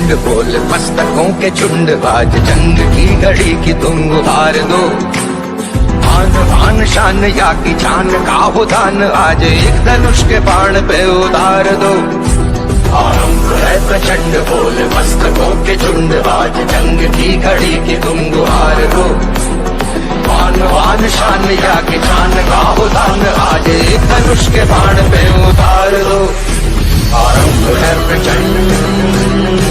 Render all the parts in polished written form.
प्रचंड बोल मस्तकों के झुंड, आज जंग की घड़ी की तुम गुहार दो। आन बान शान या की जान का हो दान, आज एक धनुष के बाण पे उतार दो। आरंभ है प्रचंड बोल मस्तकों के झुंड, आज जंग की घड़ी की तुम गुहार दो। आन बान शान या की जान का हो दान, आज एक धनुष के बाण पे उतार दो। आरंभ है प्रचंड।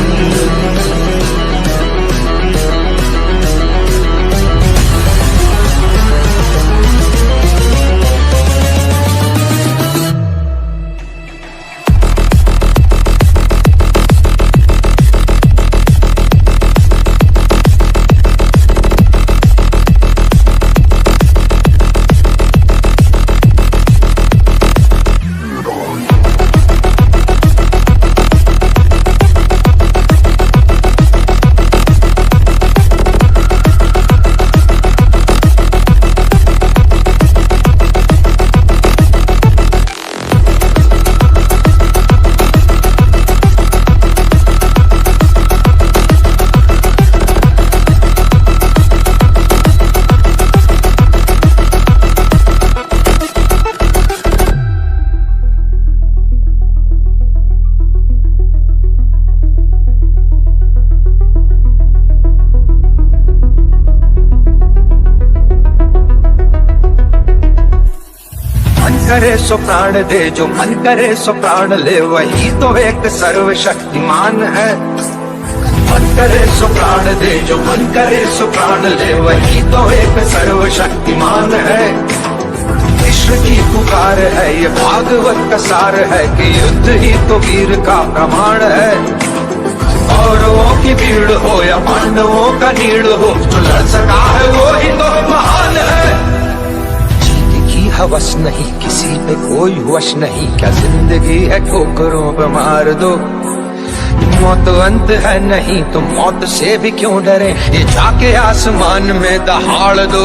करे सो प्राण दे, जो मन करे सो प्राण ले, वही तो एक सर्वशक्तिमान है। मन करे सो प्राण दे, जो मन करे सो प्राण ले, वही तो एक सर्वशक्तिमान है। विश्व की पुकार है ये भागवत का सार है, कि युद्ध ही तो वीर का प्रमाण है। कौरवों की भीड़ हो या पांडवों का नीड़ हो, जो लड़ सका है वो ही तो महान है। हवस नहीं किसी पे कोई वश नहीं, क्या जिंदगी है ठोकरों पे मार दो। मौत अंत है नहीं तो मौत से भी क्यों डरे, ये जाके आसमान में दहाड़ दो।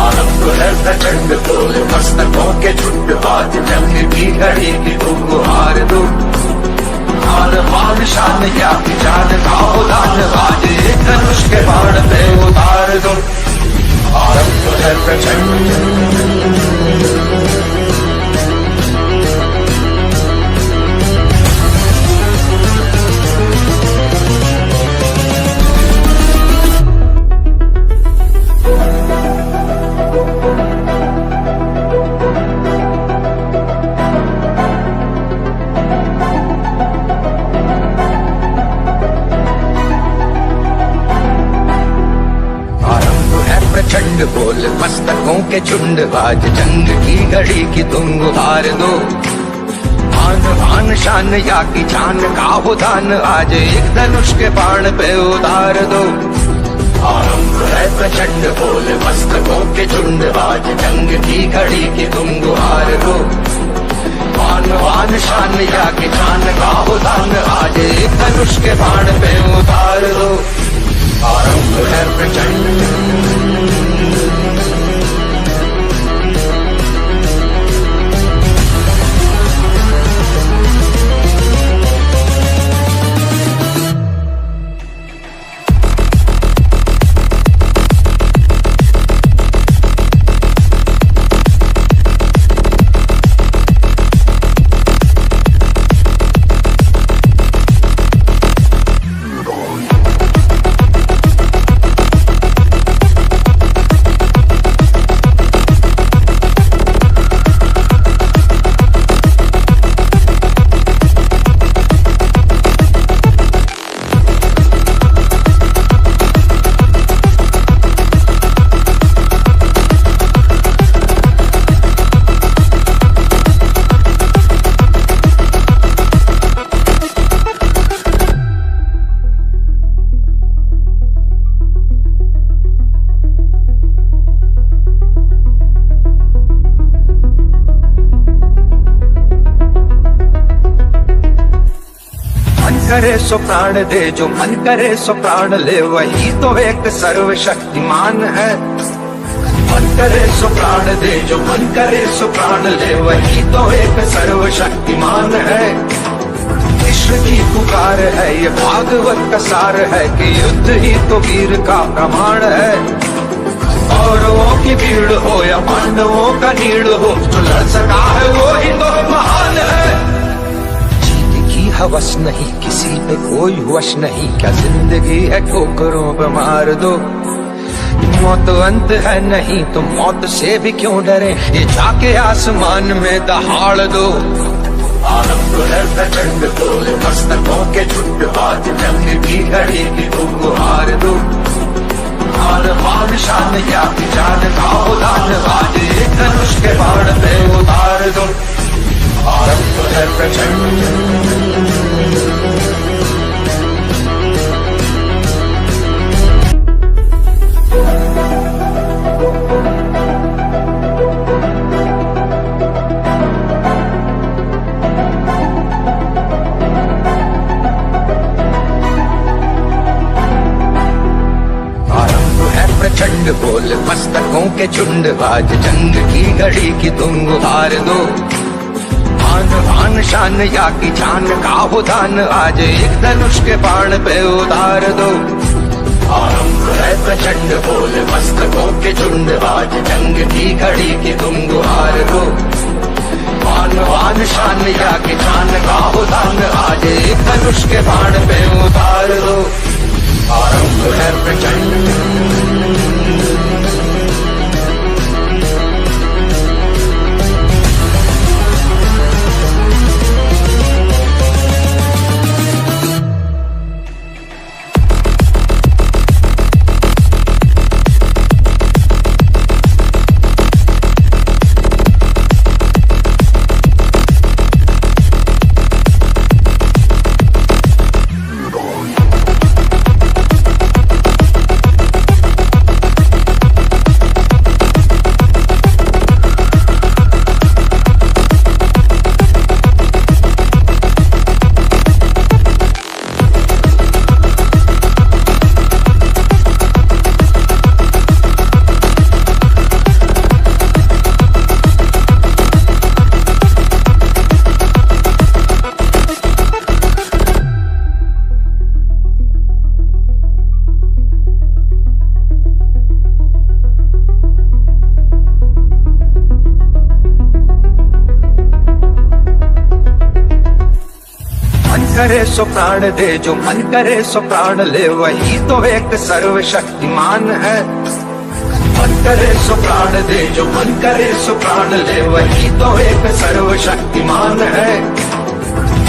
आरंभ है प्रचंड बोल मस्तकों के झुंड, आज जंग की घड़ी की तुम गुहार दो। आन बान शान या की जान का हो दान, आज एक धनुष के बाण पे उतार दो। आरंभ है प्रचंड। प्रचंड बोल मस्तकों के झुंड, आज जंग की घड़ी की तुम गुहार दो। आन बान शान या की जान का हो दान, आज एक धनुष के बाण पे उतार दो। आरंभ है प्रचंड बोल मस्तकों के झुंड, आज जंग की घड़ी की तुम गुहार दो। आन बान शान या की जान का हो दान, आज एक धनुष के बाण पे उतार दो। आरंभ है प्रचंड। करे सो प्राण दे, जो मन करे सो प्राण ले, वही तो एक सर्वशक्तिमान है। मन करे सो प्राण दे, जो मन करे सो प्राण ले, वही तो एक सर्वशक्तिमान है। विश्व की पुकार है, ये भागवत का सार है कि युद्ध ही तो वीर का प्रमाण है। कौरवों की भीड़ हो या पांडवों का नीड़ हो, जो लड़ सका है वो ही तो महान है। जीत की हवस नहीं, किसी पे कोई वश नहीं, क्या जिंदगी है ठोकरों पे मार दो। मौत अंत है नहीं तो मौत से भी क्यों डरे, ये जाके आसमान में दहाड़ दो। आरंभ है प्रचंड बोल मस्तकों के झुंड, आज जंग की घड़ी की गुहार दो। मान शान या जान का उदान, आज एक धनुष के बाण पे उतार दो। आरंभ है प्रचंड। प्रचंड बोल मस्तकों के झुंड, आज जंग की घड़ी की तुम गुहार दो। मान भान शान या की जान का हो दान, आज एक धनुष के बाण पे उतार दो। आरंभ है प्रचंड बोल मस्तकों के झुंड, आज जंग की घड़ी की तुम गुहार दो। मान भान शान या की जान का हो दान, आज एक धनुष के बाण पे उतार दो। आरंभ है प्रचंड। करे सो प्राण दे, जो मन करे सो प्राण ले, वही तो एक सर्वशक्तिमान है। मन करे सो प्राण दे, जो मन करे सो प्राण ले, वही तो एक सर्वशक्तिमान है।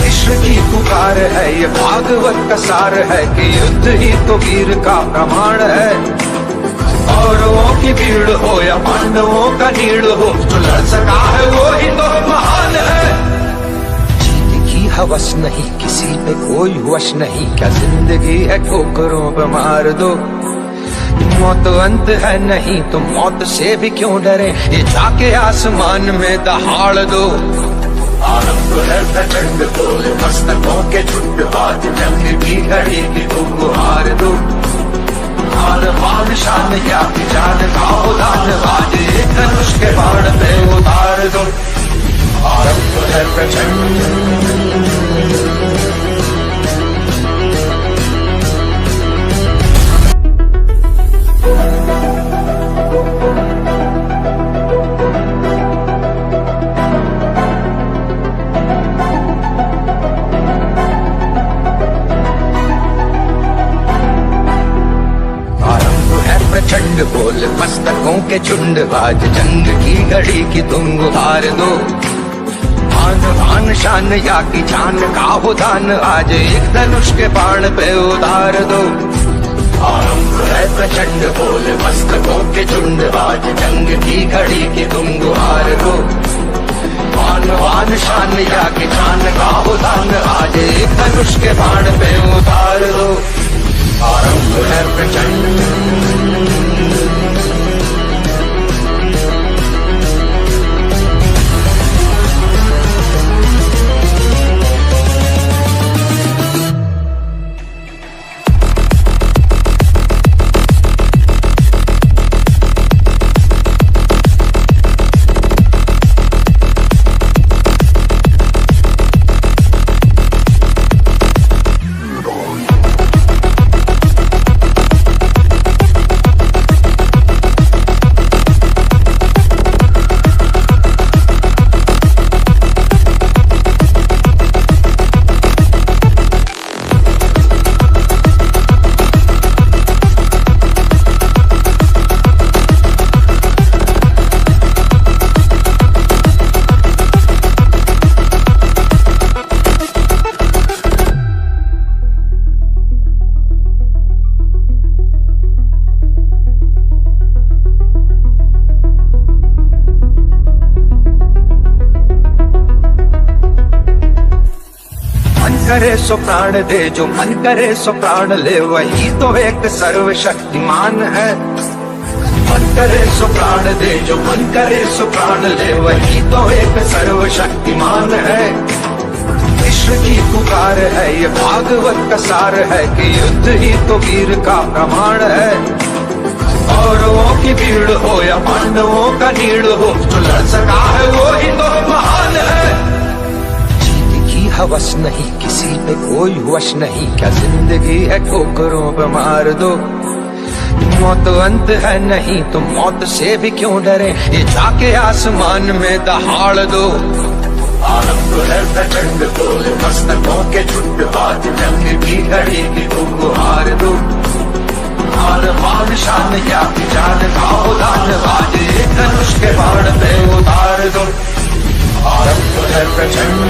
विश्व की पुकार है, ये भागवत का सार है कि युद्ध ही तो वीर का प्रमाण है। कौरवों की भीड़ हो या पांडवों का नीड़ हो, जो लड़ सका है वो ही तो महान है। हवस नहीं, किसी पे कोई वश नहीं, क्या जिंदगी है ठोकरों पे मार दो। मौत अंत है नहीं तो मौत से भी क्यों डरे, ये जाके आसमान में दहाड़ दो। आरंभ है प्रचंड बोल मस्तकों के झुंड, आज जंग की घड़ी की तुम गुहार दो। मान शान या जान का उदान, आज एक धनुष के बाण पे उतार दो। आरंभ है प्रचंड। प्रचंड बोल मस्तकों के झुंड, आज जंग की घड़ी की तुम गुहार दो। मान भान शान या की जान का हो दान, आज एक धनुष के बाण पे उतार दो। आरंभ है प्रचंड बोल मस्तकों के झुंड, आज जंग की घड़ी की तुम गुहार दो। मान भान शान या की जान का हो दान, आज एक धनुष के बाण पे उतार दो। आरंभ है प्रचंड। करे सो प्राण दे, जो मन करे सो प्राण ले, वही तो एक सर्वशक्तिमान है। मन करे सो प्राण दे, जो मन करे सो प्राण ले, वही तो एक सर्वशक्तिमान है। विश्व की पुकार है ये भागवत का सार है, कि युद्ध ही तो वीर का प्रमाण है। कौरवों की भीड़ हो या पांडवों का नीड़ हो, जो लड़ सका है वो ही तो महान है। जीत की हवस नहीं, किसी पे कोई वश नहीं, क्या जिंदगी है ठोकरों पे मार दो। मौत अंत है नहीं तो मौत से भी क्यों डरे, ये जाके आसमान में दहाड़ दो। आरंभ है प्रचंड बोल, मस्तकों के झुंड, बाज जंग की घड़ी की तुम हार दो। मान शान या जान खाओ दान, आज एक धनुष के बाण पे उतार दो। आरंभ है प्रचंड।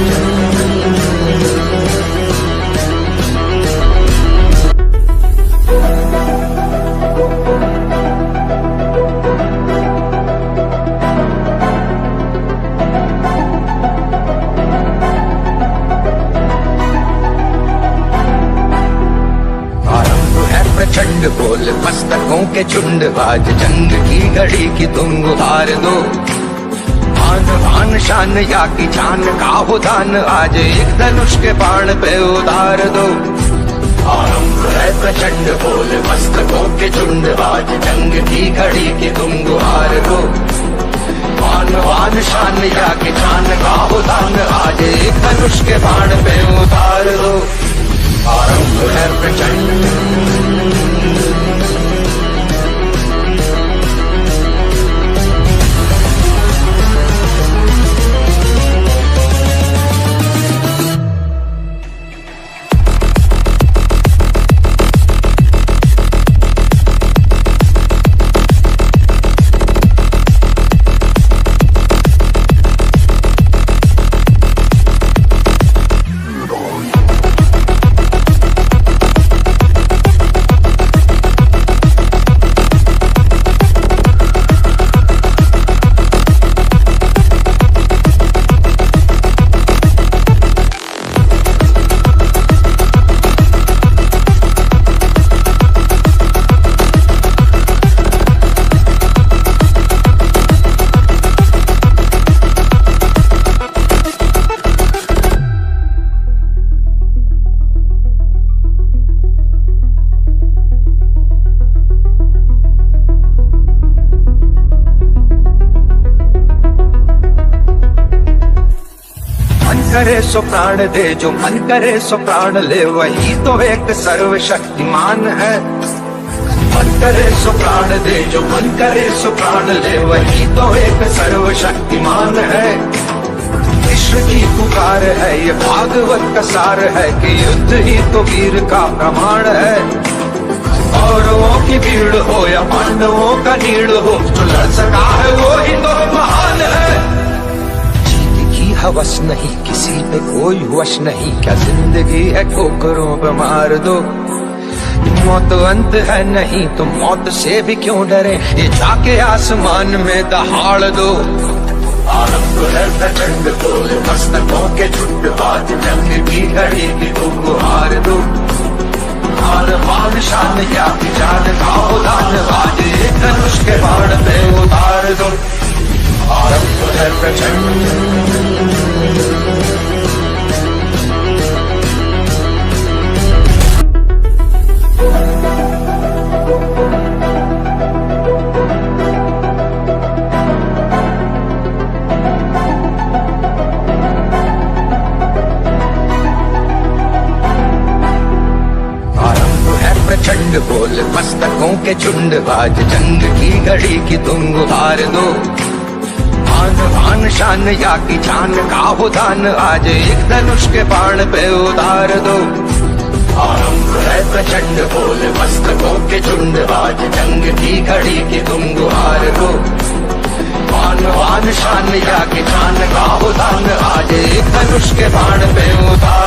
प्रचंड बोल, मस्तकों के झुंड, बाज जंग की घड़ी की तुम गुहार दो। आन शान या की जान का हो दान, आज एक धनुष के बाण पे उतार दो। आरंभ है प्रचंड बोल, मस्तकों के झुंड, बाज जंग की घड़ी की तुम गुहार दो। आन शान या की जान का हो दान, आज एक धनुष के बाण पे उतार दो। आरंभ है प्रचंड। करे सो प्राण दे, जो मन करे सो प्राण ले, वही तो एक सर्वशक्तिमान है। मन करे सो प्राण दे, जो मन करे सो प्राण ले, वही तो एक सर्वशक्तिमान है। विश्व की पुकार है ये भागवत का सार है, कि युद्ध ही तो वीर का प्रमाण है। कौरवों की भीड़ हो या पांडवों का नीड़ हो, जो लड़ सका है वो ही तो महान है। हवस नहीं, किसी पे कोई वश नहीं, क्या जिंदगी है ठोकरों पे मार दो। मौत अंत है नहीं तो मौत से भी क्यों डरे, ये जाके आसमान में दहाड़ दो। आरंभ है प्रचंड बोल, मस्तकों के झुंड, बाज जंग की घड़ी की तुम गुहार दो। मान शान या जान खाओ दान, आज एक धनुष के बाण पे उतार दो। आरंभ है प्रचंड। प्रचंड बोल, मस्तकों के झुंड, बाज जंग की घड़ी की तुम गुहार दो। आन शान या की जान का हो दान, आज एक धनुष के बाण पे उतार दो। आरंभ है प्रचंड बोल, मस्तकों के झुंड, बाज जंग की घड़ी की तुम गुहार दो। आन शान या की जान का हो दान, आज एक धनुष के बाण पे उतार